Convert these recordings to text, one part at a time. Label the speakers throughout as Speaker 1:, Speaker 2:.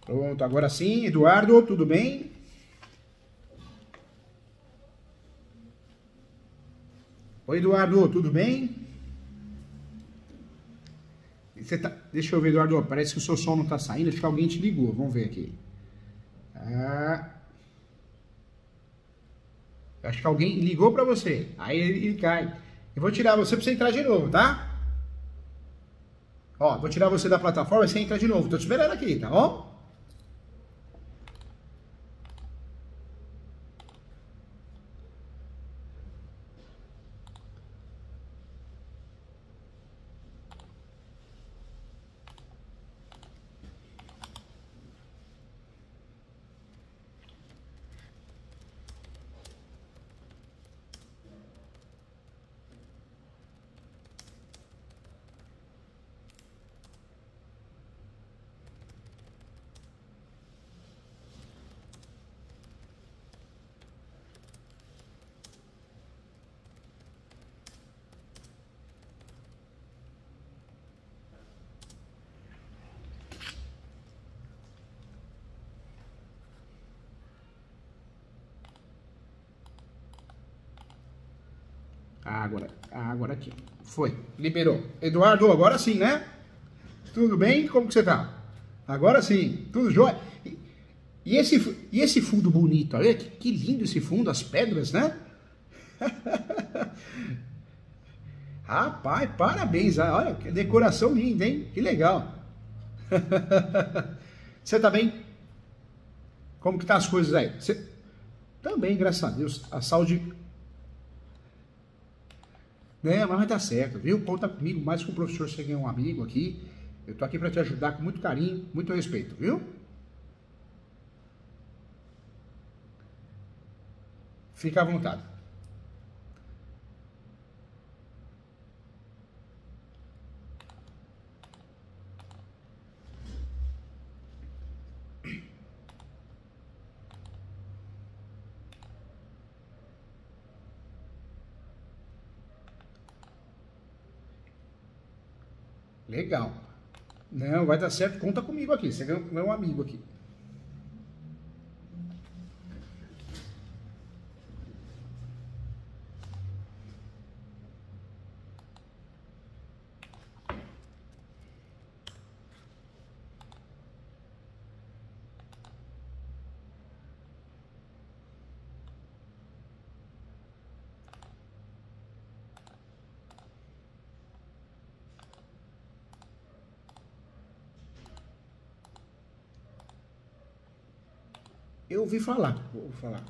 Speaker 1: Pronto, agora sim. Eduardo, tudo bem? Oi, Eduardo, tudo bem? Você tá... Deixa eu ver, Eduardo. Parece que o seu som não tá saindo. Acho que alguém te ligou. Vamos ver aqui. Ah, acho que alguém ligou pra você. Aí ele cai. Eu vou tirar você pra você entrar de novo, tá? Ó, vou tirar você da plataforma e você entra de novo. Tô te esperando aqui, tá bom? Agora aqui. Foi. Liberou. Eduardo, agora sim, né? Tudo bem? Como que você tá? Agora sim. Tudo jóia? E esse fundo bonito, olha que lindo esse fundo, as pedras, né? Rapaz, parabéns. Olha, que decoração linda, hein? Que legal. Você tá bem? Como que tá as coisas aí? Você... Também, graças a Deus. A saúde... Né, mas vai dar certo, viu? Conta comigo, mais que um professor, você ganha um amigo aqui. Eu tô aqui para te ajudar com muito carinho, muito respeito, viu? Fica à vontade. Legal. Não, vai dar certo. Conta comigo aqui. Você ganha um amigo aqui. Eu ouvi falar. Vou falar.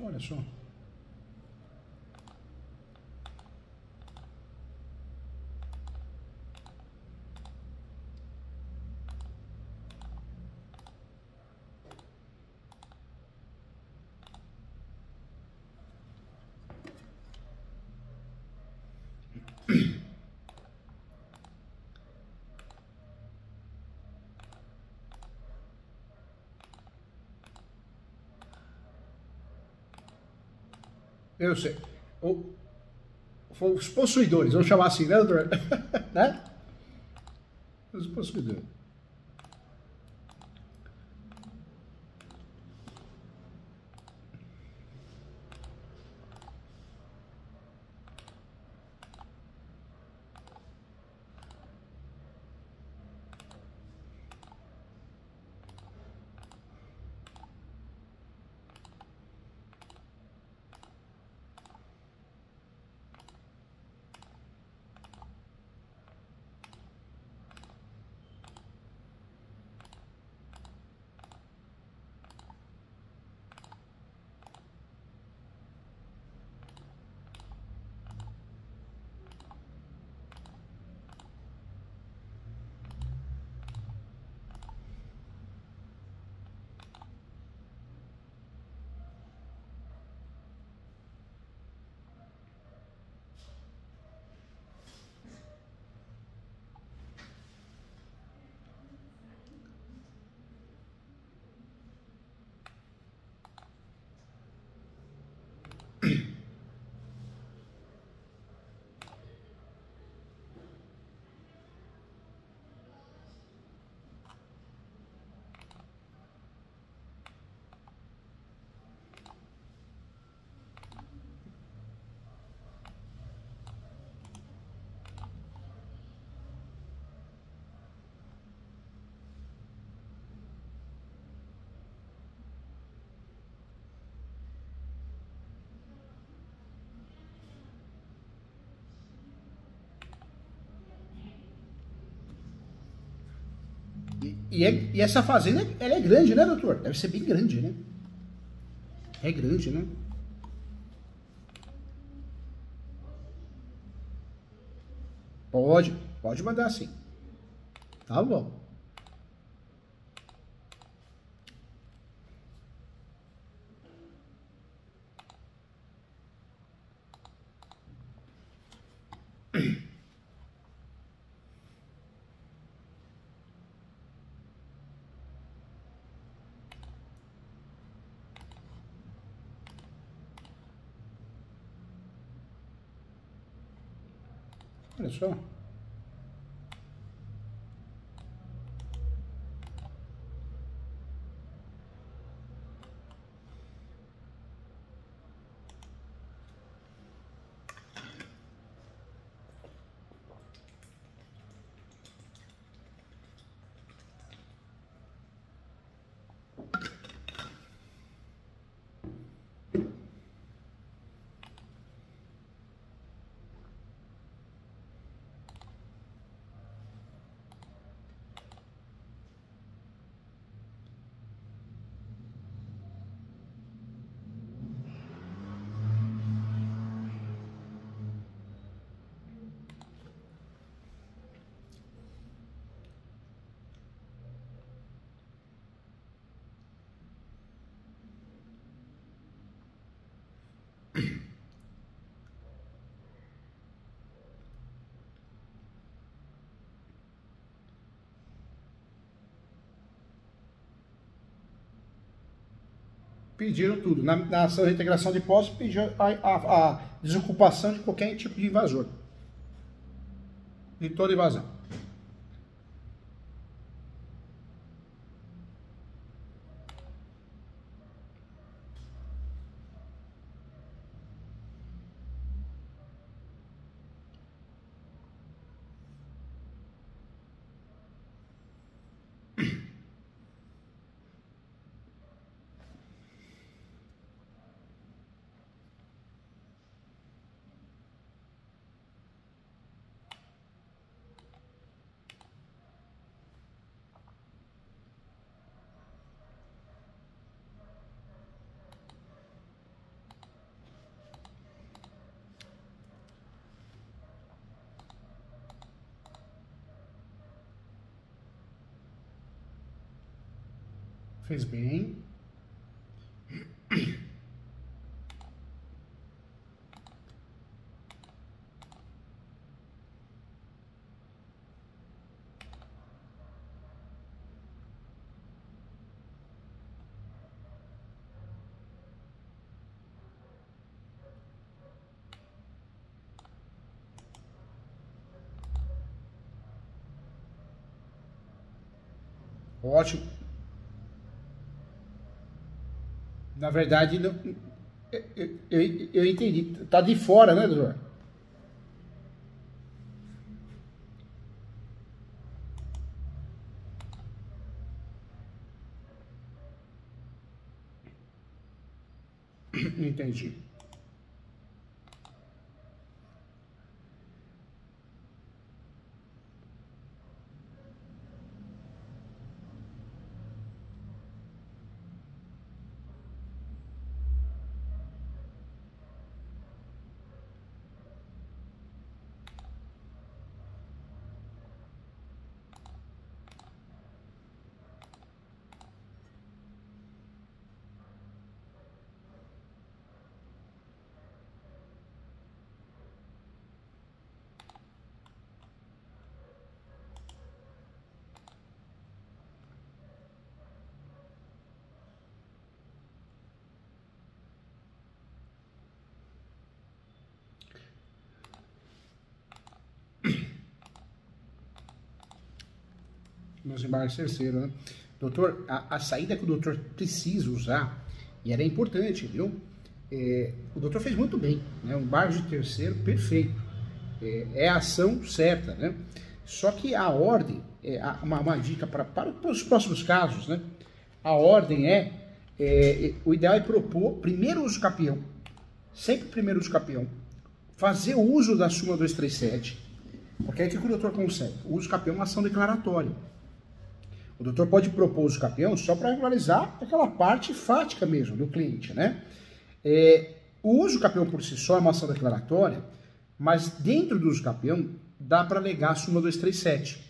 Speaker 1: Olha só. Eu sei. O, os possuidores, vamos chamar assim, né, doutor? Né? Os possuidores. E essa fazenda, ela é grande, né, doutor? Deve ser bem grande, né? É grande, né? Pode mandar sim. Tá bom. Olha só. Pediram tudo. Na ação de integração de posse, pediu a desocupação de qualquer tipo de invasor. De toda invasão. Fez bem. Ótimo. Na verdade, não, eu entendi. Tá de fora, né, doutor? Entendi. Nos embarques terceiros, né? Doutor, a saída que o doutor precisa usar, e era importante, viu? O doutor fez muito bem, né? Um embarque de terceiro perfeito. É a ação certa, né? Só que a ordem, uma dica para os próximos casos, né? A ordem o ideal é propor primeiro uso campeão, sempre primeiro uso campeão, fazer o uso da súmula 237, porque aí o que o doutor consegue? O uso campeão é uma ação declaratória. O doutor pode propor uso campeão só para regularizar aquela parte fática mesmo do cliente, né? O uso campeão por si só é uma ação declaratória, mas dentro do uso campeão dá para alegar a súmula 237.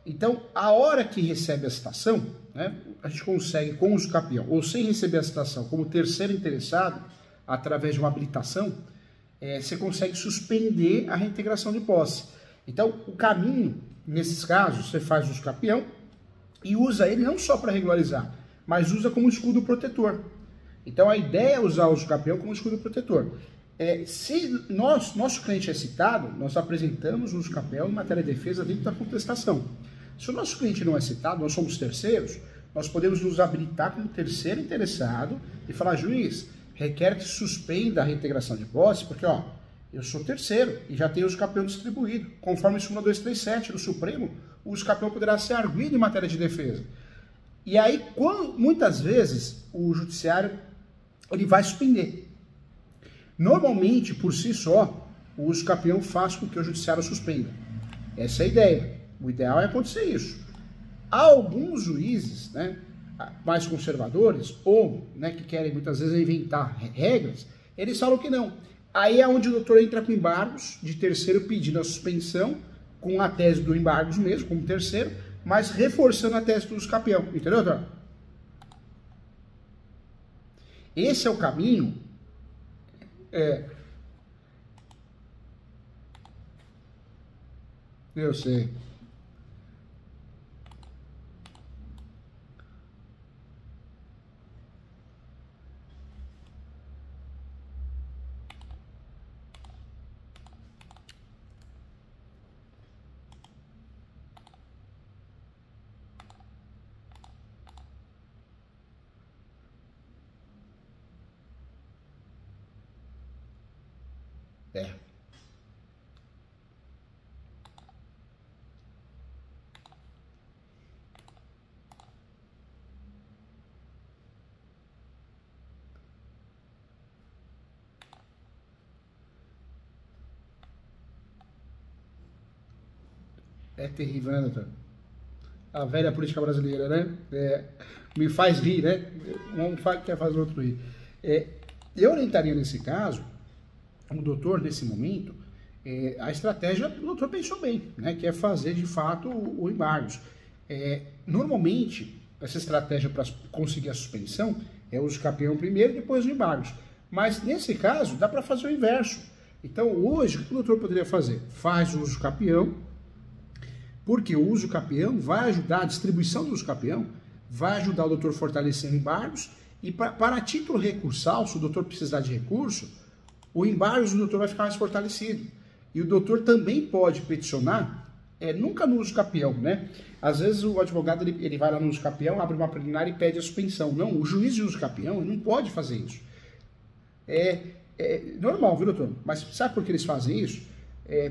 Speaker 1: Então, a hora que recebe a citação, né, a gente consegue, com o uso campeão, ou sem receber a citação, como terceiro interessado, através de uma habilitação, você consegue suspender a reintegração de posse. Então, o caminho, nesses casos, você faz o uso campeão e usa ele não só para regularizar, mas usa como escudo protetor. Então, a ideia é usar o uso campeão como escudo protetor. Se nosso cliente é citado, nós apresentamos o uso campeão em matéria de defesa dentro da contestação. Se o nosso cliente não é citado, nós somos terceiros, nós podemos nos habilitar como terceiro interessado e falar, juiz, requer que suspenda a reintegração de posse, porque eu sou terceiro e já tenho o uso campeão distribuído. Conforme a súmula 237 do Supremo, o uso campeão poderá ser arguido em matéria de defesa. E aí, muitas vezes, o judiciário ele vai suspender. Normalmente, por si só, o uso campeão faz com que o judiciário suspenda. Essa é a ideia. O ideal é acontecer isso. Há alguns juízes, né, mais conservadores, ou que querem muitas vezes inventar regras, eles falam que não. Aí é onde o doutor entra com embargos de terceiro pedindo a suspensão, com a tese do embargos mesmo, como terceiro, mas reforçando a tese do uso campeão. Entendeu, doutor? Esse é o caminho. Eu sei. É terrível, né, doutor? A velha política brasileira, né? Me faz rir, né? Um quer fazer o outro rir. Eu orientaria nesse caso, o doutor, nesse momento, a estratégia, o doutor pensou bem, né? Que é fazer, de fato, o embargos. Normalmente, essa estratégia para conseguir a suspensão é o uso campeão primeiro e depois os embargos. Mas, nesse caso, dá para fazer o inverso. Então, hoje, o que o doutor poderia fazer? Faz o uso campeão, porque o uso campeão vai ajudar, a distribuição do uso campeão vai ajudar o doutor a fortalecer embargos e para título recursal, se o doutor precisar de recurso, o embargos do doutor vai ficar mais fortalecido. E o doutor também pode peticionar, nunca no uso campeão, né? Às vezes o advogado ele vai lá no uso campeão, abre uma preliminar e pede a suspensão. Não, o juiz de uso campeão não pode fazer isso. É normal, viu, doutor? Mas sabe por que eles fazem isso?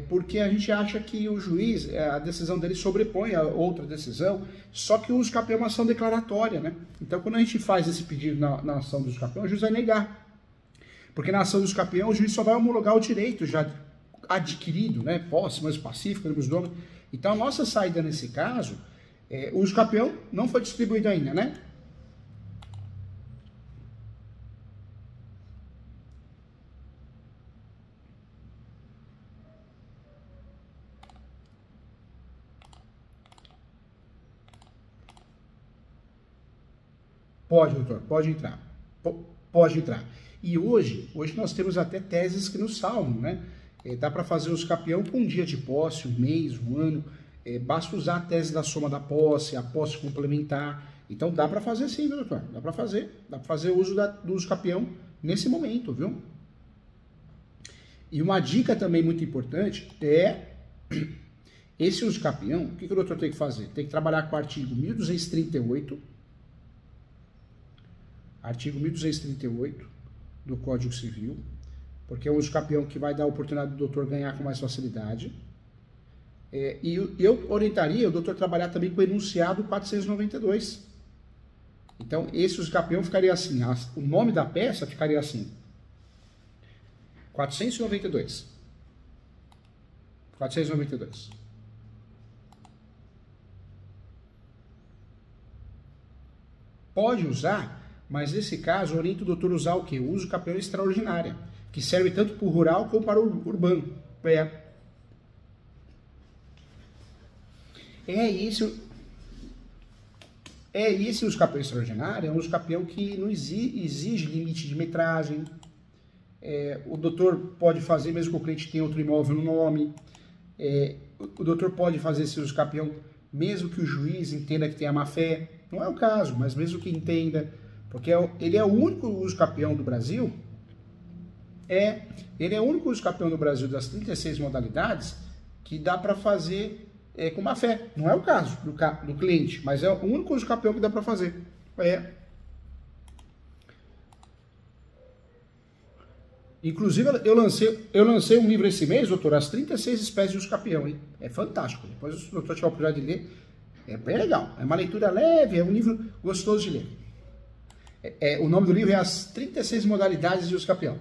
Speaker 1: Porque a gente acha que o juiz, a decisão dele sobrepõe a outra decisão, só que o uso campeão é uma ação declaratória, né? Então, quando a gente faz esse pedido na ação do uso campeão, o juiz vai negar. Porque na ação do uso campeão, o juiz só vai homologar o direito já adquirido, né? Posse, mais pacífica, dos nomes. Então, a nossa saída nesse caso, o uso campeão não foi distribuído ainda, né? Pode, doutor, pode entrar. Pode entrar. E hoje nós temos até teses que nos salvam, né? Dá para fazer os campeão com um dia de posse, um mês, um ano. Basta usar a tese da soma da posse, a posse complementar. Então dá para fazer sim, doutor? Dá para fazer o uso do uso campeão nesse momento, viu? E uma dica também muito importante é esse uso campeão. O que o doutor tem que fazer? Tem que trabalhar com o artigo 1238. Artigo 1238 do Código Civil, porque é um uso campeão que vai dar a oportunidade do doutor ganhar com mais facilidade. E eu orientaria o doutor trabalhar também com o enunciado 492. Então, esse uso campeão ficaria assim, o nome da peça ficaria assim, 492. 492. Pode usar, mas nesse caso, oriento o doutor a usar o quê? O uso campeão extraordinária, que serve tanto para o rural como para o urbano. Esse uso campeão extraordinário é um uso campeão que não exige limite de metragem. O doutor pode fazer mesmo que o cliente tenha outro imóvel no nome. O doutor pode fazer esse uso campeão mesmo que o juiz entenda que tenha má fé. Não é o caso, mas mesmo que entenda, porque ele é o único uso campeão do Brasil. Ele é o único uso campeão do Brasil das 36 modalidades que dá para fazer com má fé. Não é o caso do cliente, mas é o único uso campeão que dá para fazer. Inclusive, eu lancei um livro esse mês, doutor, As 36 Espécies de Uso Campeão, hein? É fantástico. Depois o doutor tiver a oportunidade de ler. É bem legal. É uma leitura leve, é um livro gostoso de ler. O nome do livro é As 36 Modalidades de Uso Campeão.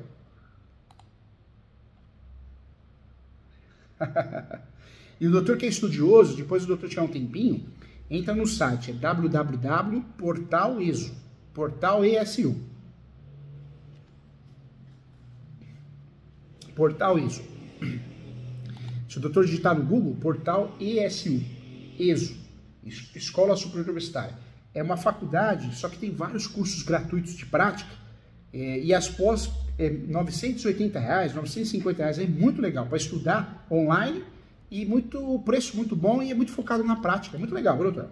Speaker 1: E o doutor que é estudioso, depois o doutor tiver um tempinho, entra no site, www.portal.esu, Portal ESU. Portal ESU. Se o doutor digitar no Google, Portal ESU, Escola Superior Universitária. É uma faculdade, só que tem vários cursos gratuitos de prática, e as pós, R$980, R$950, é muito legal para estudar online, e preço muito bom, e é muito focado na prática. É muito legal, doutor.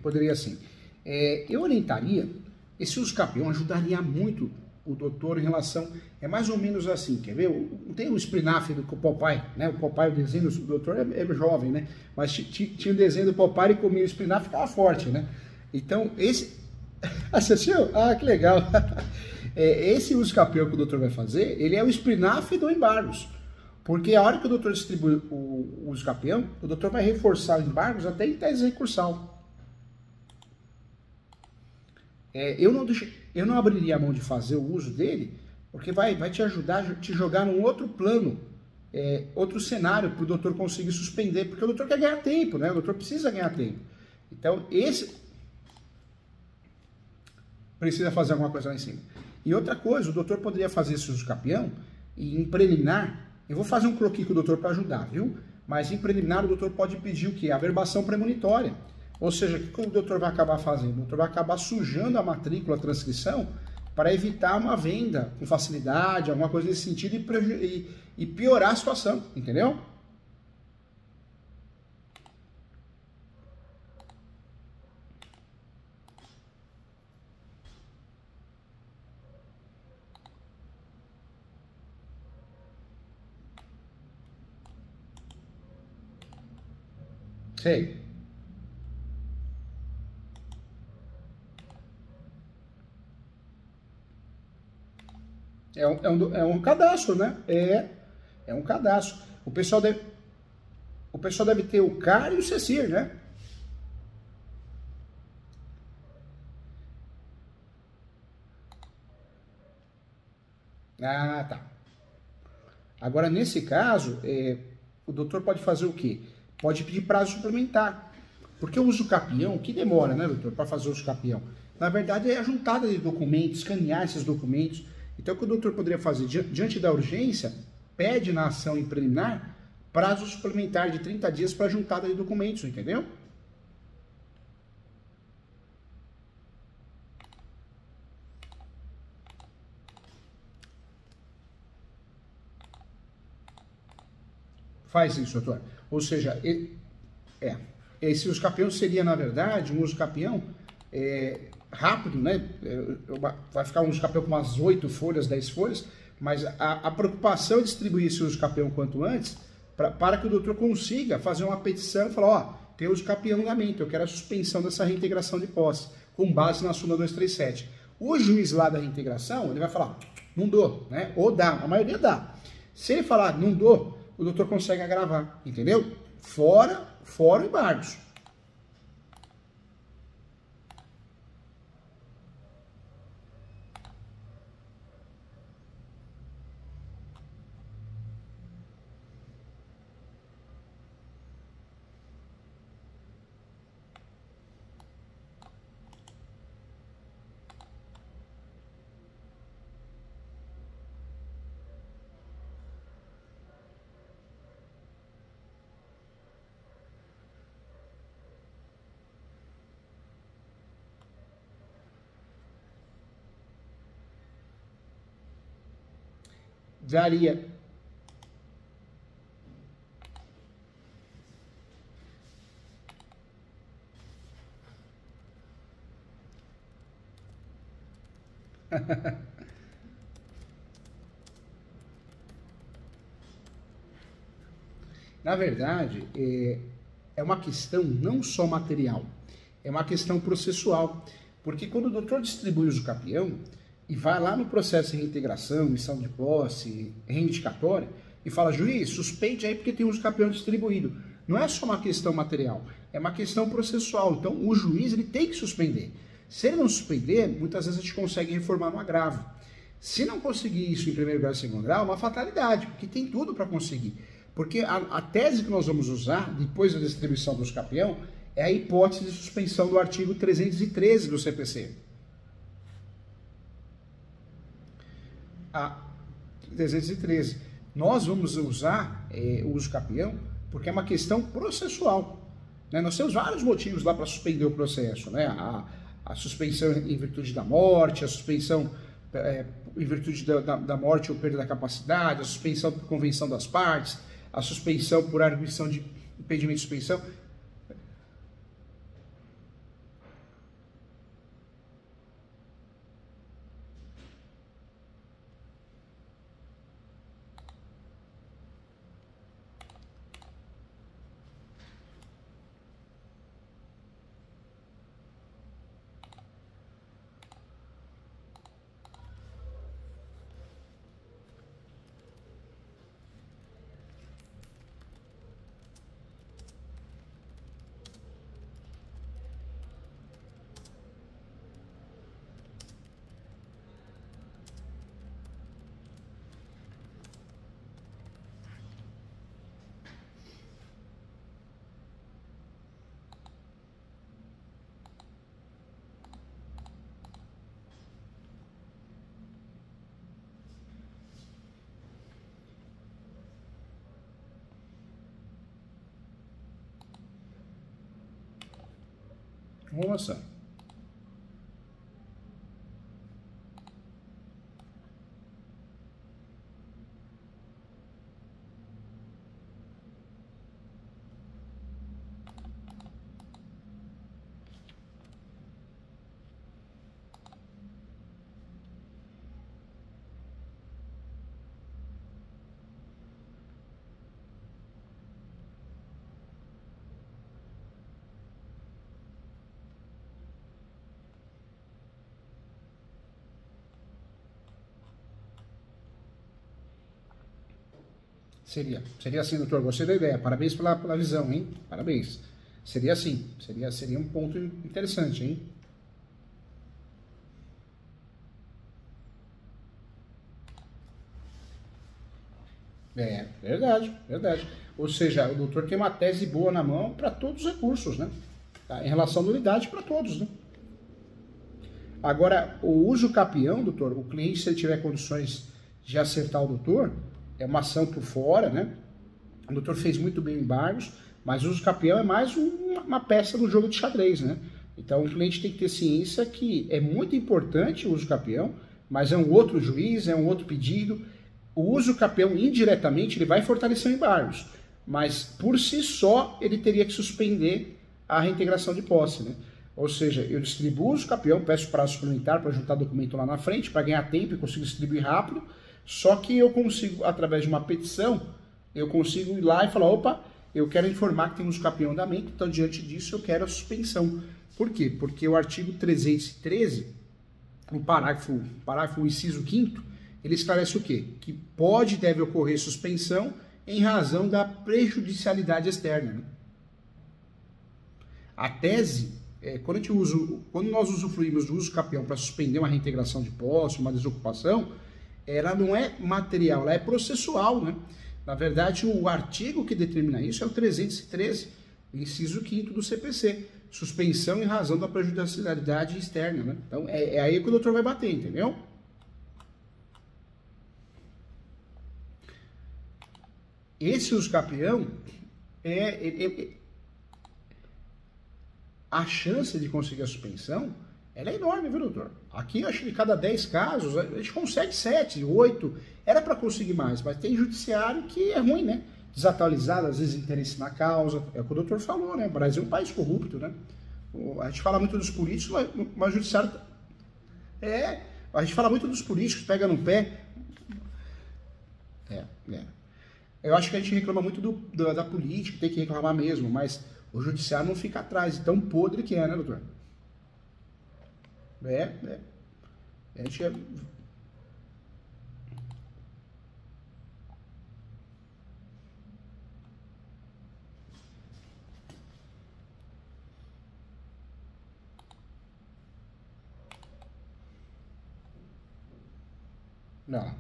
Speaker 1: Poderia sim. Eu orientaria, esse uso campeão ajudaria muito o doutor em relação, mais ou menos assim, quer ver? Tem o espinafre do Popeye, né? O Popeye, o desenho do doutor é jovem, né? Mas tinha o desenho do Popeye e comia o espinafre, ficava forte, né? Então, esse... Assistiu? Ah, que legal! Esse uso campeão que o doutor vai fazer, ele é o espinafre do embargos. Porque a hora que o doutor distribui o uso campeão, o doutor vai reforçar os embargos até em tese recursal. Eu não abriria a mão de fazer o uso dele, porque vai te ajudar a te jogar num outro plano, outro cenário para o doutor conseguir suspender, porque o doutor quer ganhar tempo, né? O doutor precisa ganhar tempo. Então, esse precisa fazer alguma coisa lá em cima. E outra coisa, o doutor poderia fazer esse uso campeão e em preliminar, eu vou fazer um croquis com o doutor para ajudar, viu? Mas em preliminar o doutor pode pedir o quê? A verbação premonitória. Ou seja, o que o doutor vai acabar fazendo? O doutor vai acabar sujando a matrícula, a transcrição, para evitar uma venda com facilidade, alguma coisa nesse sentido, e piorar a situação, entendeu? Sei. É um cadastro, né? É um cadastro. O pessoal deve ter o CAR e o CECIR, né? Ah, tá. Agora, nesse caso, o doutor pode fazer o quê? Pode pedir prazo suplementar. Porque o uso capião, que demora, né, doutor, para fazer o uso capião? Na verdade, é a juntada de documentos, escanear esses documentos. Então, o que o doutor poderia fazer? Diante da urgência, pede na ação em preliminar prazo suplementar de 30 dias para juntada de documentos, entendeu? Faz isso, doutor. Ou seja, esse uso capião seria, na verdade, um uso capião rápido, né? Vai ficar um uso campeão com umas 8 folhas, 10 folhas, mas a preocupação é distribuir esse uso campeão quanto antes, para que o doutor consiga fazer uma petição e falar, ó, tem uso campeão em andamento, eu quero a suspensão dessa reintegração de posse, com base na súmula 237. O juiz lá da reintegração, ele vai falar, não dou, né? Ou dá, a maioria dá. Se ele falar, não dou, o doutor consegue agravar, entendeu? Fora embargos. Varia. Na verdade, é uma questão não só material, é uma questão processual. Porque quando o doutor distribui o uso campeão e vai lá no processo de reintegração, missão de posse, reivindicatória, e fala, juiz, suspende aí porque tem uso campeão distribuído. Não é só uma questão material, é uma questão processual. Então, o juiz ele tem que suspender. Se ele não suspender, muitas vezes a gente consegue reformar no agravo. Se não conseguir isso em primeiro grau e segundo grau, é uma fatalidade, porque tem tudo para conseguir. Porque a tese que nós vamos usar, depois da distribuição do uso campeão, é a hipótese de suspensão do artigo 313 do CPC. A 313. Nós vamos usar o uso campeão porque é uma questão processual. Né? Nós temos vários motivos lá para suspender o processo. Né? A suspensão em virtude da morte, a suspensão em virtude da morte ou perda da capacidade, a suspensão por convenção das partes, a suspensão por arguição de impedimento de suspensão. Nossa. Seria assim, doutor, gostei da ideia, parabéns pela visão, hein, parabéns, seria assim, seria um ponto interessante, hein. Verdade, ou seja, o doutor tem uma tese boa na mão para todos os recursos, né, em relação à nulidade para todos, né. Agora, o uso capião, doutor, o cliente, se ele tiver condições de acertar o doutor, é uma ação por fora, né? O doutor fez muito bem embargos, mas o uso capião é mais uma peça do jogo de xadrez, né? Então o cliente tem que ter ciência que é muito importante o uso capião, mas é um outro juiz, é um outro pedido. O uso capião, indiretamente, ele vai fortalecer embargos, mas por si só ele teria que suspender a reintegração de posse, né? Ou seja, eu distribuo os campeão, peço prazo suplementar para juntar documento lá na frente, para ganhar tempo e consigo distribuir rápido. Só que eu consigo, através de uma petição, eu consigo ir lá e falar, opa, eu quero informar que temos campeão em andamento, então diante disso eu quero a suspensão. Por quê? Porque o artigo 313, o parágrafo inciso 5º, ele esclarece o quê? Que pode e deve ocorrer suspensão em razão da prejudicialidade externa. Né? A tese, quando nós usufruímos do uso capião para suspender uma reintegração de posse, uma desocupação, ela não é material, ela é processual. Né? Na verdade, o artigo que determina isso é o 313, inciso 5º do CPC. Suspensão em razão da prejudicialidade externa. Né? Então, é aí que o doutor vai bater, entendeu? Esse uso capião, a chance de conseguir a suspensão, ela é enorme, viu, doutor? Aqui, eu acho que de cada 10 casos, a gente consegue 7, 8. Era para conseguir mais, mas tem judiciário que é ruim, né? Desatualizado, às vezes interesse na causa. É o que o doutor falou, né? O Brasil é um país corrupto, né? A gente fala muito dos políticos, mas o judiciário... a gente fala muito dos políticos, pega no pé. Eu acho que a gente reclama muito da política, tem que reclamar mesmo, mas o judiciário não fica atrás, tão podre que é, né, doutor? A gente Não.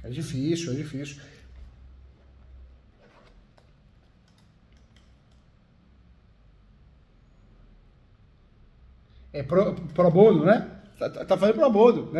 Speaker 1: É difícil, é difícil. É pro bono, né? Tá fazendo pro bono, né?